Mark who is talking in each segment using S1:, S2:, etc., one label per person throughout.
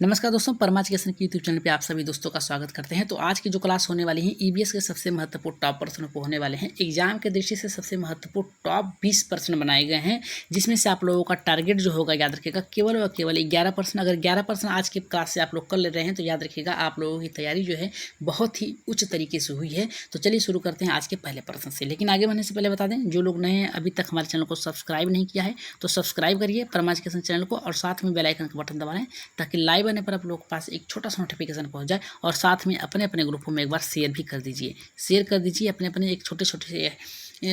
S1: नमस्कार दोस्तों, परमा एजुकेशन के यूट्यूब चैनल पे आप सभी दोस्तों का स्वागत करते हैं। तो आज की जो क्लास होने वाली है ईवीएस के सबसे महत्वपूर्ण टॉप प्रश्नों को होने वाले हैं। एग्जाम के दृष्टि से सबसे महत्वपूर्ण टॉप 20 प्रश्न बनाए गए हैं, जिसमें से आप लोगों का टारगेट जो होगा याद रखिएगा केवल और केवल 11%। अगर 11% आज की क्लास से आप लोग कर ले रहे हैं तो याद रखिएगा आप लोगों की तैयारी जो है बहुत ही उच्च तरीके से हुई है। तो चलिए शुरू करते हैं आज के पहले प्रश्न से। लेकिन आगे बढ़ने से पहले बता दें, जो लोग नए हैं अभी तक हमारे चैनल को सब्सक्राइब नहीं किया है तो सब्सक्राइब करिए परमा एजुकेशन चैनल को, और साथ में बेल आइकन का बटन दबाएं ताकि लाइव आने पर आप लोगों के पास एक छोटा सा नोटिफिकेशन पहुंच जाए। और साथ में अपने अपने ग्रुपों में एक बार शेयर भी कर दीजिए। शेयर कर दीजिए अपने अपने एक छोटे छोटे से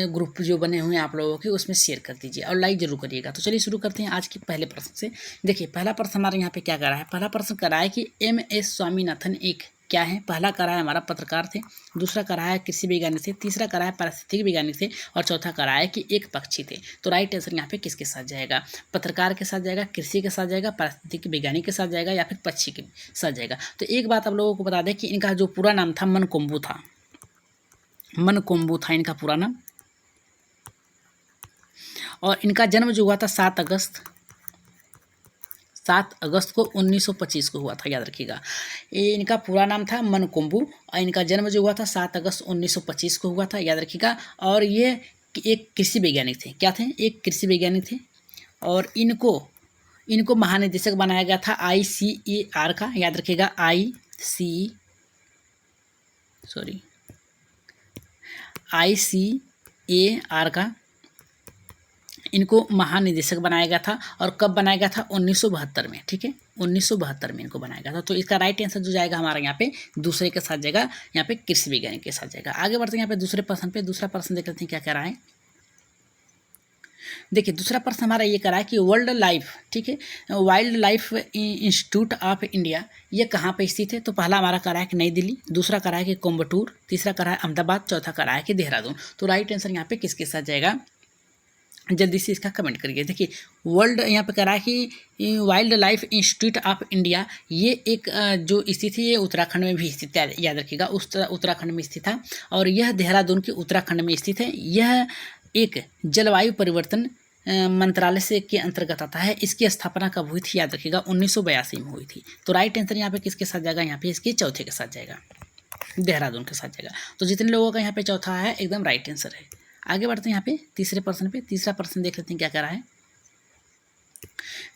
S1: ग्रुप जो बने हुए हैं आप लोगों के, उसमें शेयर कर दीजिए और लाइक जरूर करिएगा। तो चलिए शुरू करते हैं आज के पहले प्रश्न से। देखिए पहला प्रश्न हमारे यहाँ पे क्या कर रहा है। पहला प्रश्न कर रहा है कि MS स्वामीनाथन एक क्या है। पहला करा है हमारा पत्रकार थे, दूसरा करा है कृषि वैज्ञानिक थे, तीसरा करा है पारिस्थितिक वैज्ञानिक थे, और चौथा करा है कि एक पक्षी थे। तो राइट आंसर यहाँ पे किसके साथ जाएगा? पत्रकार के साथ जाएगा, कृषि के साथ जाएगा, पारिस्थितिक वैज्ञानिक के साथ जाएगा, या फिर पक्षी के साथ जाएगा। तो एक बात आप लोगों को बता दें कि इनका जो पूरा नाम था मनकोम्बू था। मनकोम्बू था इनका पूरा नाम, और इनका जन्म जो हुआ था 7 अगस्त को 1925 को हुआ था। याद रखिएगा ये इनका पूरा नाम था मनकोम्बू, और इनका जन्म जो हुआ था 7 अगस्त 1925 को हुआ था। याद रखिएगा। और ये एक कृषि वैज्ञानिक थे। क्या थे? एक कृषि वैज्ञानिक थे, और इनको महानिदेशक बनाया गया था ICAR का। याद रखिएगा ICAR का इनको महानिदेशक बनाया गया था। और कब बनाया गया था? 1972 में। ठीक है, 1972 में इनको बनाया गया था। तो इसका राइट आंसर जो जाएगा हमारा यहाँ पे दूसरे के साथ जाएगा, यहाँ पे कृषि वैज्ञानिक के साथ जाएगा। आगे बढ़ते हैं यहाँ पे दूसरे प्रश्न पे। दूसरा प्रश्न देख लेते हैं क्या कह रहा है। देखिए दूसरा प्रश्न हमारा ये करा है कि वर्ल्ड लाइफ, ठीक है, wild life institute of India ये कहाँ पे स्थित है। तो पहला हमारा करा है कि नई दिल्ली, दूसरा करा है कि कोयम्बटूर, तीसरा करा है अहमदाबाद, चौथा करा है कि देहरादून। तो राइट आंसर यहाँ पे किसके साथ जाएगा? जल्दी से इसका कमेंट करिए। देखिए वर्ल्ड यहाँ पे कह रहा है कि wild life institute of India ये एक जो स्थित है ये उत्तराखंड में भी स्थित है। याद रखिएगा उत्तराखंड में स्थित है, और यह देहरादून के उत्तराखंड में स्थित है। यह एक जलवायु परिवर्तन मंत्रालय से के अंतर्गत आता है। इसकी स्थापना कब हुई थी? याद रखिएगा 1982 में हुई थी। तो राइट आंसर यहाँ पे किसके साथ जाएगा? यहाँ पे इसके चौथे के साथ जाएगा, देहरादून के साथ जाएगा। तो जितने लोगों का यहाँ पे चौथा है एकदम राइट आंसर है। आगे बढ़ते हैं यहाँ पे तीसरे प्रश्न पे। तीसरा प्रश्न देख लेते हैं क्या कह रहा है।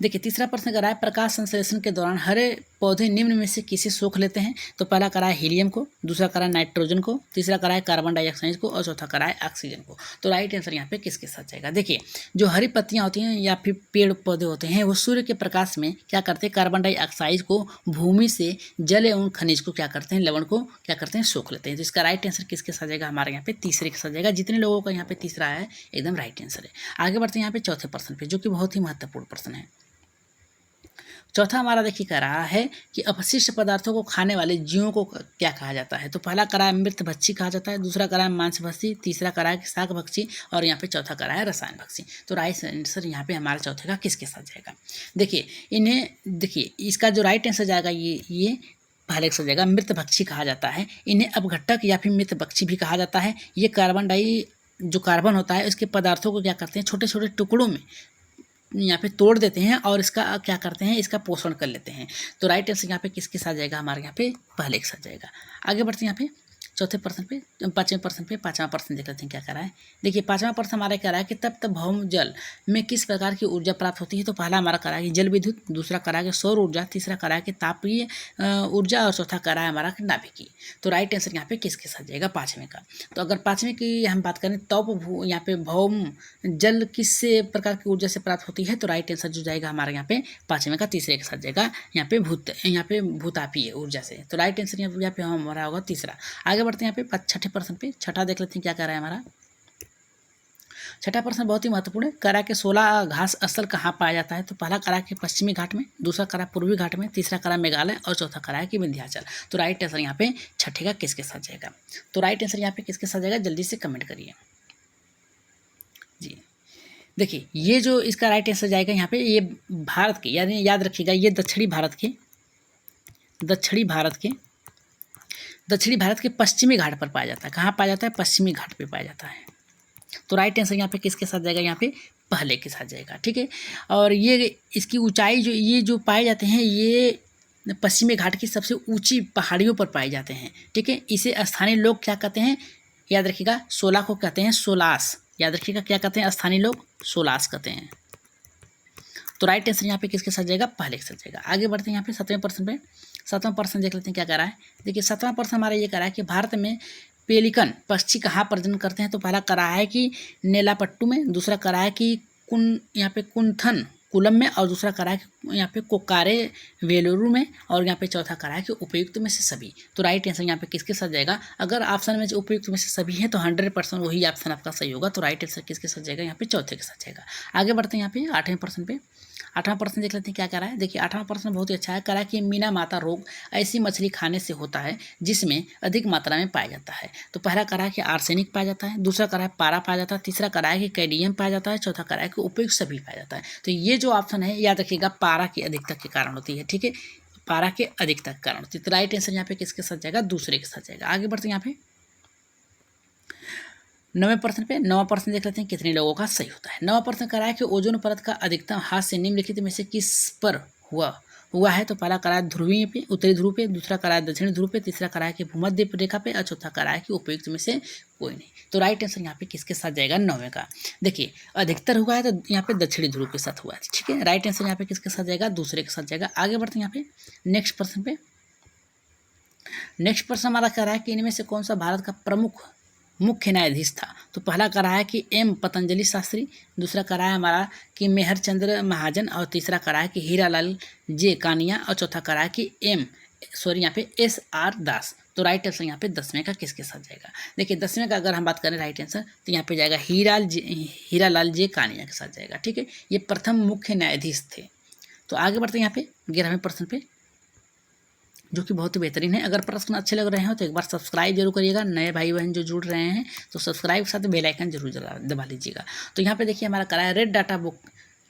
S1: देखिए तीसरा प्रश्न कर रहा है प्रकाश संश्लेषण के दौरान हरे पौधे निम्न में से किसे सोख लेते हैं। तो पहला करा है हीलियम को, दूसरा करा है नाइट्रोजन को, तीसरा करा है कार्बन डाइऑक्साइड को, और चौथा करा है ऑक्सीजन को। तो राइट आंसर यहाँ पे किसके साथ जाएगा? देखिए जो हरी पत्तियां होती हैं या फिर पेड़ पौधे होते हैं वो सूर्य के प्रकाश में क्या करते हैं? कार्बन डाइऑक्साइड को भूमि से जल एवं खनिज को क्या करते हैं? लवण को क्या करते हैं? सोख लेते हैं। तो इसका राइट आंसर किसके साथ जाएगा? हमारे यहाँ पे तीसरे के साथ जाएगा। जितने लोगों का यहाँ पे तीसरा है एकदम राइट आंसर है। आगे बढ़ते हैं यहाँ पे चौथे प्रश्न पे, जो कि बहुत ही महत्वपूर्ण प्रश्न है। चौथा हमारा देखिए कह रहा है कि अपशिष्ट पदार्थों को खाने वाले जीवों को क्या कहा जाता है। तो पहला करा है मृत भक्षी कहा जाता है, दूसरा करा है मांस भक्षी, तीसरा करा है शाक भक्षी, और यहाँ पे चौथा करा है रसायन भक्षी। तो राइट आंसर यहाँ पे हमारे चौथे का किसके साथ जाएगा? देखिए देखिए इसका जो राइट आंसर जाएगा ये पहले के साथ जाएगा। मृत भक्षी कहा जाता है। इन्हें अपघटक या फिर मृत भक्षी भी कहा जाता है। ये कार्बन होता है इसके पदार्थों को क्या करते हैं? छोटे छोटे टुकड़ों में यहाँ पे तोड़ देते हैं और इसका क्या करते हैं? इसका पोषण कर लेते हैं। तो राइट आंसर यहाँ पे किसके साथ जाएगा? हमारे यहाँ पे पहले के साथ जाएगा। आगे बढ़ते हैं यहाँ पे चौथे प्रश्न पे, पाँचवें प्रश्न पे। पाँचवां प्रश्न देख लेते हैं क्या कह रहा है। देखिए पाँचवां प्रश्न हमारा कह रहा है कि तप्त भौम जल में किस प्रकार की ऊर्जा प्राप्त होती है। तो पहला हमारा कह रहा है कि जल विद्युत, दूसरा कह रहा है कि सौर ऊर्जा, तीसरा कह रहा है कि तापीय ऊर्जा, और चौथा कह रहा है हमारा नाभिकीय। तो राइट आंसर यहाँ पे किसके साथ जाएगा? पाँचवें का। तो अगर पाँचवें की हम बात करें तो यहाँ पे भौम जल किस प्रकार की ऊर्जा से प्राप्त होती है। तो राइट आंसर जो जाएगा हमारे यहाँ पे पाँचवें का तीसरे के साथ जाएगा, यहाँ पे भूतापीय ऊर्जा से। तो राइट आंसर यहाँ पे हमारा होगा तीसरा। आगे बढ़ते हैं यहाँ पे छठे प्रश्न पे। छठा देख लेते हैं क्या कह रहा है हमारा। छठा प्रश्न बहुत ही महत्वपूर्ण है। करा के 16 घास स्थल कहाँ पाया जाता है। तो पहला करा के पश्चिमी घाट में, दूसरा करा पूर्वी घाट में, तीसरा करा मेघालय, और चौथा करा है कि विंध्याचल। तो राइट आंसर यहाँ पे छठे का किसके साथ जाएगा? तो राइट आंसर यहाँ पे किसके साथ जाएगा? जल्दी से कमेंट करिए जी। देखिए ये जो इसका राइट आंसर जाएगा यहाँ पे, ये भारत के याद रखिएगा ये दक्षिणी भारत के पश्चिमी घाट पर पाया जाता है। कहाँ पाया जाता है? पश्चिमी घाट पे पाया जाता है। तो राइट आंसर यहाँ पे किसके साथ जाएगा? यहाँ पे पहले के साथ जाएगा। ठीक है, और ये इसकी ऊंचाई जो पाए जाते हैं ये पश्चिमी घाट की सबसे ऊंची पहाड़ियों पर पाए जाते हैं। ठीक है, इसे स्थानीय लोग क्या कहते हैं, याद रखिएगा, सोला को कहते हैं सोलास। याद रखिएगा क्या कहते हैं स्थानीय लोग, सोलास कहते हैं। तो राइट आंसर यहाँ पे किसके साथ जाएगा, पहले के साथ जाएगा। आगे बढ़ते हैं यहाँ पे 7वें प्रश्न पे। 7वां प्रश्न देख लेते हैं क्या कह रहा है। देखिए 7वां प्रश्न हमारा ये कह रहा है कि भारत में पेलिकन पक्षी कहाँ प्रजनन करते हैं। तो पहला कह रहा है कि नेलापट्टू में, दूसरा कह रहा है कि यहाँ पे कुंथन कुलम में, और दूसरा कह रहा है कि यहाँ पे कोकारे वेलुरु में, और यहाँ पे चौथा कह रहा है कि उपयुक्त में से सभी। तो राइट आंसर यहाँ पे किसके साथ जाएगा, अगर ऑप्शन में जो उपयुक्त में से सभी है तो 100% वही ऑप्शन आपका सही होगा। तो राइट आंसर किसके साथ जाएगा, यहाँ पे चौथे के साथ जाएगा। आगे बढ़ते हैं यहाँ पे 8वें प्रश्न पे। 8वां प्रश्न देख लेते हैं क्या कह रहा है। देखिए 8वां प्रश्न बहुत ही अच्छा है, कह रहा है कि मीना माता रोग ऐसी मछली खाने से होता है जिसमें अधिक मात्रा में पाया जाता है। तो पहला कह रहा है कि आर्सेनिक पाया जाता है, दूसरा कह रहा है पारा पाया जाता है, तीसरा कह रहा है कि कैडमियम पाया जाता है, चौथा कह रहा है कि उपयुक्त सभी पाया जाता है। तो ये जो ऑप्शन है याद रखिएगा पारा की अधिकता के कारण होती है। ठीक है, पारा के अधिकता के कारण होती है। तो राइट आंसर यहाँ पे किसके साथ जाएगा, दूसरे के साथ जाएगा। आगे बढ़ते हैं यहाँ पे 9वें प्रश्न पे। 9वां प्रश्न देख लेते हैं कितने लोगों का सही होता है। 9वां प्रश्न कह रहा है कि ओजोन परत का अधिकतम हाथ से निम्नलिखित में से किस पर हुआ है। तो पहला कह रहा है ध्रुवीय पे, उत्तरी ध्रुव पे, दूसरा कह रहा है दक्षिणी ध्रुव पे, तीसरा कह रहा है कि भूमध्य रेखा पे, और चौथा कह रहा है कि उपयुक्त में से कोई नहीं। तो राइट आंसर यहाँ पे किसके साथ जाएगा, 9वें का। देखिए अधिकतर हुआ है तो यहाँ पे दक्षिणी ध्रुव के साथ हुआ है। ठीक है, राइट आंसर यहाँ पे किसके साथ जाएगा, दूसरे के साथ जाएगा। आगे बढ़ते हैं यहाँ पे नेक्स्ट प्रश्न पे। नेक्स्ट प्रश्न हमारा कह रहा है कि इनमें से कौन सा भारत का प्रमुख मुख्य न्यायाधीश था। तो पहला कह रहा है कि एम पतंजलि शास्त्री, दूसरा कह रहा है हमारा कि मेहर चंद्र महाजन, और तीसरा कह रहा है कि हीरालाल जे कानिया, और चौथा कह रहा है कि यहाँ पे SR दास। तो राइट आंसर यहाँ पे 10वें का किसके साथ जाएगा। देखिए 10वें का अगर हम बात करें राइट आंसर तो यहाँ पे जाएगा हीरालाल जे कानिया के साथ जाएगा। ठीक है, ये प्रथम मुख्य न्यायाधीश थे। तो आगे बढ़ते हैं यहाँ पे 11वें प्रश्न पे, जो कि बहुत ही बेहतरीन है। अगर प्रश्न अच्छे लग रहे हो तो एक बार सब्सक्राइब जरूर करिएगा। नए भाई बहन जो जुड़ रहे हैं तो सब्सक्राइब के साथ बेल आइकन जरूर दबा लीजिएगा। तो यहाँ पे देखिए हमारा करा है रेड डाटा बुक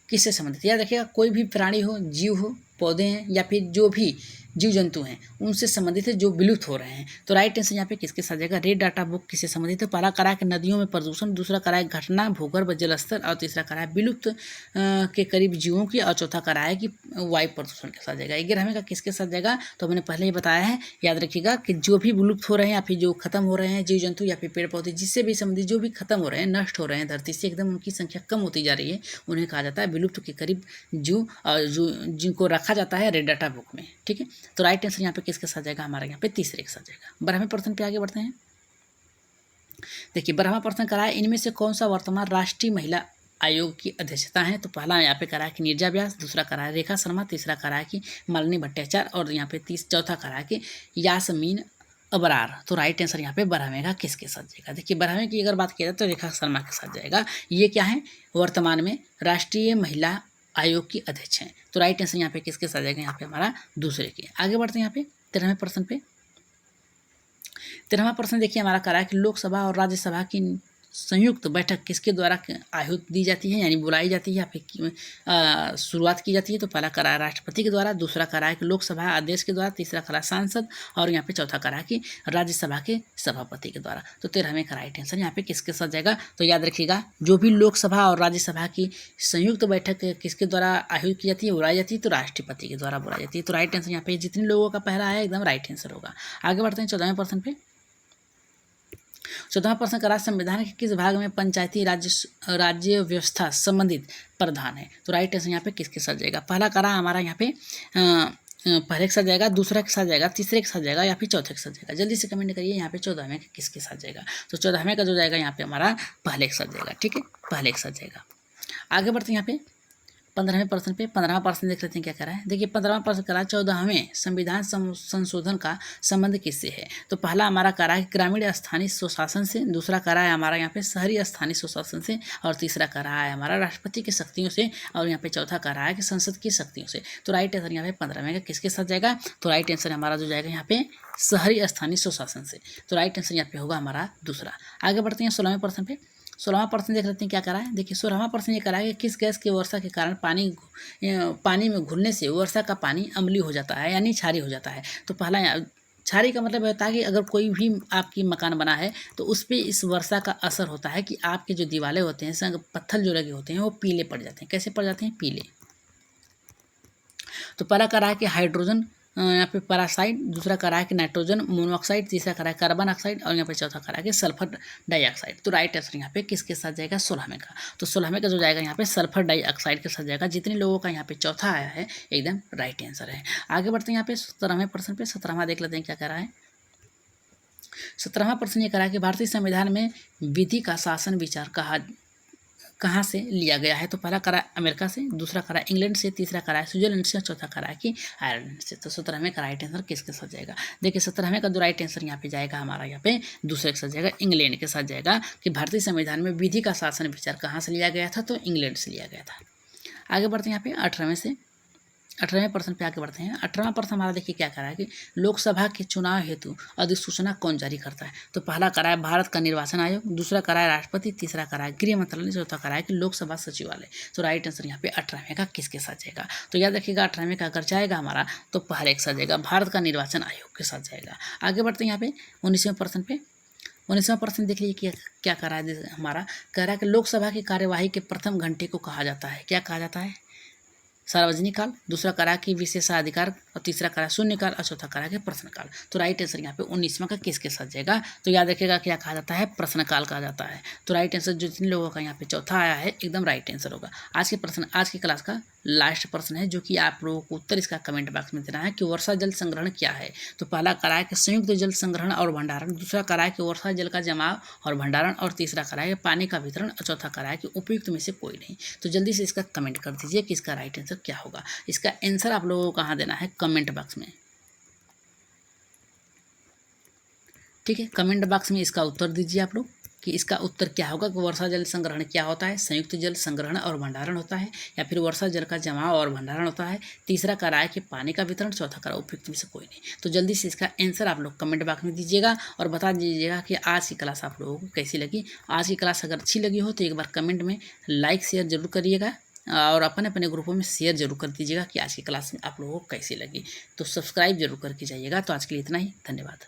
S1: किससे संबंधित। याद रखिएगा कोई भी प्राणी हो, जीव हो, पौधे हैं, या फिर जो भी जीव जंतु हैं उनसे संबंधित है जो विलुप्त हो रहे हैं। तो राइट आंसर यहाँ पे किसके साथ जाएगा, रेड डाटा बुक किससे संबंधित है। पहला करा है नदियों में प्रदूषण, दूसरा करा है घटना भूगर्भ जल स्तर, और तीसरा करा है विलुप्त के करीब जीवों की, और चौथा करा है कि वायु प्रदूषण के साथ जाएगा। 11वें का किसके साथ जाएगा, तो मैंने पहले ही बताया है। याद रखिएगा कि जो भी विलुप्त हो रहे हैं या फिर जो खत्म हो रहे हैं जीव जंतु या फिर पेड़ पौधे जिससे भी संबंधित जो भी खत्म हो रहे हैं, नष्ट हो रहे हैं धरती से, एकदम उनकी संख्या कम होती जा रही है, उन्हें कहा जाता है विलुप्त के करीब जीव, और जिनको रखा जाता है रेड डाटा बुक में। ठीक है, तो राइट आंसर यहाँ पे किसके साथ जाएगा, हमारे यहाँ पे तीसरे के साथ जाएगा। 12वें प्रश्न पे आगे बढ़ते हैं। देखिए 12वां प्रश्न करा है इनमें से कौन सा वर्तमान राष्ट्रीय महिला आयोग की अध्यक्षता है। तो पहला यहाँ पे करा है कि नीरजा व्यास, दूसरा करा है रेखा शर्मा, तीसरा करा है कि मालिनी भट्टाचार्य, और यहाँ पे चौथा करा है कि यासमीन अबरार। तो राइट आंसर यहाँ पे 12वें का किसके साथ जाएगा। देखिए 12वें की अगर बात की जाए तो रेखा शर्मा के साथ जाएगा। ये क्या है, वर्तमान में राष्ट्रीय महिला आयोग की अध्यक्ष हैं। तो राइट आंसर यहाँ पे किसके साथ जाएगा, यहाँ पे हमारा दूसरे के। आगे बढ़ते हैं यहाँ पे 13वें प्रश्न पे। 13वां प्रश्न देखिए हमारा करा है कि लोकसभा और राज्यसभा की संयुक्त बैठक किसके द्वारा आहुति दी जाती है, यानी बुलाई जाती है या फिर शुरुआत की जाती है। तो पहला करा है राष्ट्रपति के द्वारा, दूसरा करा है कि लोकसभा आदेश के द्वारा, तीसरा करा सांसद, और यहाँ पे चौथा करा है कि राज्यसभा के सभापति के द्वारा। तो 13वें का राइट आंसर यहाँ पे किसके साथ जाएगा। तो याद रखिएगा जो भी लोकसभा और राज्यसभा की संयुक्त बैठक किसके द्वारा आयोजित की जाती है, बुलाई जाती है, तो राष्ट्रपति के द्वारा बुलाई जाती है। तो राइट आंसर यहाँ पे जितने लोगों का पहला है एकदम राइट आंसर होगा। आगे बढ़ते हैं 14वें प्रश्न पे। 14वां प्रश्न करा संविधान के किस भाग में पंचायती राज्य व्यवस्था संबंधित प्रावधान है। तो राइट आंसर यहाँ पे किसके साथ जाएगा। पहला करा हमारा यहाँ पे पहले के साथ जाएगा, दूसरा के साथ जाएगा, तीसरे के साथ जाएगा, या फिर चौथे के साथ जाएगा। जल्दी से कमेंट करिए यहाँ पे 14वें किसके साथ जाएगा। तो 14वें का जो जाएगा यहाँ पे हमारा पहले के साथ जाएगा। ठीक है, पहले के साथ जाएगा। आगे बढ़ते हैं यहाँ पे 15वें प्रश्न पे। 15वां प्रश्न देख लेते हैं क्या करा है। देखिए 15वां प्रश्न करा 14वें संविधान संशोधन का संबंध किससे है। तो पहला हमारा करा है ग्रामीण स्थानीय स्वशासन से, दूसरा करा है हमारा यहाँ पे शहरी स्थानीय स्वशासन से, और तीसरा करा है हमारा राष्ट्रपति की शक्तियों से, और यहाँ पे चौथा करा है कि संसद की शक्तियों से। तो राइट आंसर यहाँ पे 15वें का किसके साथ जाएगा। तो राइट आंसर हमारा जो जाएगा यहाँ पे शहरी स्थानीय स्वशासन से। तो राइट आंसर यहाँ पे होगा हमारा दूसरा। आगे बढ़ते हैं 16वें प्रश्न पे। 16वां प्रश्न देख लेते हैं क्या करा है। देखिए 16वां प्रश्न ये करा है कि किस गैस की वर्षा के कारण पानी में घुलने से वर्षा का पानी अम्लीय हो जाता है, यानी क्षारीय हो जाता है। तो पहला क्षारीय का मतलब होता है कि अगर कोई भी आपकी मकान बना है तो उस पर इस वर्षा का असर होता है कि आपके जो दीवारें होते हैं, पत्थर जो लगे होते हैं वो पीले पड़ जाते हैं। कैसे पड़ जाते हैं, पीले। तो पहला करा है कि हाइड्रोजन यहाँ पे पैरासाइट, दूसरा करा है कि नाइट्रोजन मोनोऑक्साइड, तीसरा करा है कार्बन ऑक्साइड और यहाँ पे चौथा करा है कि सल्फर डाइऑक्साइड। तो राइट आंसर यहाँ पे किसके साथ जाएगा? 16वें का। तो 16वें का जो जाएगा यहाँ पे सल्फर डाइऑक्साइड के साथ जाएगा। जितने लोगों का यहाँ पे चौथा आया है एकदम राइट आंसर है। आगे बढ़ते हैं यहाँ पे 17वें प्रश्न पे। 17वां देख लेते हैं क्या कह रहा है। 17वां प्रश्न ये करा है कि भारतीय संविधान में विधि का शासन विचार कहाँ से लिया गया है? तो पहला करा है अमेरिका से, दूसरा करा है इंग्लैंड से, तीसरा करा है स्विट्जरलैंड से, चौथा करा है कि आयरलैंड से। तो 17वें का राइट आंसर किसके साथ जाएगा? देखिए 17वें का जो राइट आंसर यहाँ पे जाएगा हमारा यहाँ पे दूसरे के साथ जाएगा, इंग्लैंड के साथ जाएगा कि भारतीय संविधान में विधि का शासन विचार कहाँ से लिया गया था? तो इंग्लैंड से लिया गया था। आगे बढ़ते हैं यहाँ पे 18वें प्रश्न पे आगे बढ़ते हैं। 18वां प्रश्न हमारा देखिए क्या करा है कि लोकसभा के चुनाव हेतु अधिसूचना कौन जारी करता है? तो पहला करा है भारत का निर्वाचन आयोग, दूसरा करा है राष्ट्रपति, तीसरा करा है गृह मंत्रालय, चौथा करा है कि लोकसभा सचिवालय। तो राइट आंसर यहाँ पे 18वें का किसके साथ जाएगा? तो याद रखिएगा 18वें का अगर जाएगा हमारा तो पहले के साथ जाएगा, भारत का निर्वाचन आयोग के साथ जाएगा। आगे बढ़ते हैं यहाँ पे 19वें प्रश्न पे। 19वां प्रश्न देख लीजिए क्या कह रहा है हमारा। कह रहा है कि लोकसभा की कार्यवाही के प्रथम घंटे को कहा जाता है, क्या कहा जाता है? सार्वजनिक काल, दूसरा करा कि विशेषाधिकार और तीसरा करा शून्यकाल और चौथा करा कि प्रश्नकाल। तो राइट आंसर यहाँ पे 19वां का किसके साथ जाएगा? तो याद रखिएगा क्या कहा जाता है? प्रश्नकाल कहा जाता है। तो राइट आंसर जो जिन लोगों का यहाँ पे चौथा आया है एकदम राइट आंसर होगा। आज की क्लास का लास्ट प्रश्न है जो कि आप लोगों को उत्तर इसका कमेंट बॉक्स में देना है कि वर्षा जल संग्रहण क्या है? तो पहला करा है कि संयुक्त जल संग्रहण और भंडारण, दूसरा करा है कि वर्षा जल का जमाव और भंडारण और तीसरा करा है पानी का वितरण और चौथा करा है कि उपयुक्त में से कोई नहीं। तो जल्दी से इसका कमेंट कर दीजिए कि इसका राइट आंसर क्या होगा। इसका आंसर आप लोगों को कहाँ देना है? कमेंट बॉक्स में। ठीक है, कमेंट बॉक्स में इसका उत्तर दीजिए आप लोग कि इसका उत्तर क्या होगा कि वर्षा जल संग्रहण क्या होता है, संयुक्त जल संग्रहण और भंडारण होता है, या फिर वर्षा जल का जमाव और भंडारण होता है, तीसरा करा है कि पानी का वितरण, चौथा करा उपयुक्त में से कोई नहीं। तो जल्दी से इसका आंसर आप लोग कमेंट बॉक्स में दीजिएगा और बता दीजिएगा कि आज की क्लास आप लोगों को कैसी लगी। आज की क्लास अगर अच्छी लगी हो तो एक बार कमेंट में लाइक शेयर जरूर करिएगा और अपने अपने ग्रुपों में शेयर जरूर कर दीजिएगा कि आज की क्लास में आप लोगों को कैसी लगी। तो सब्सक्राइब जरूर करके जाइएगा। तो आज के लिए इतना ही, धन्यवाद।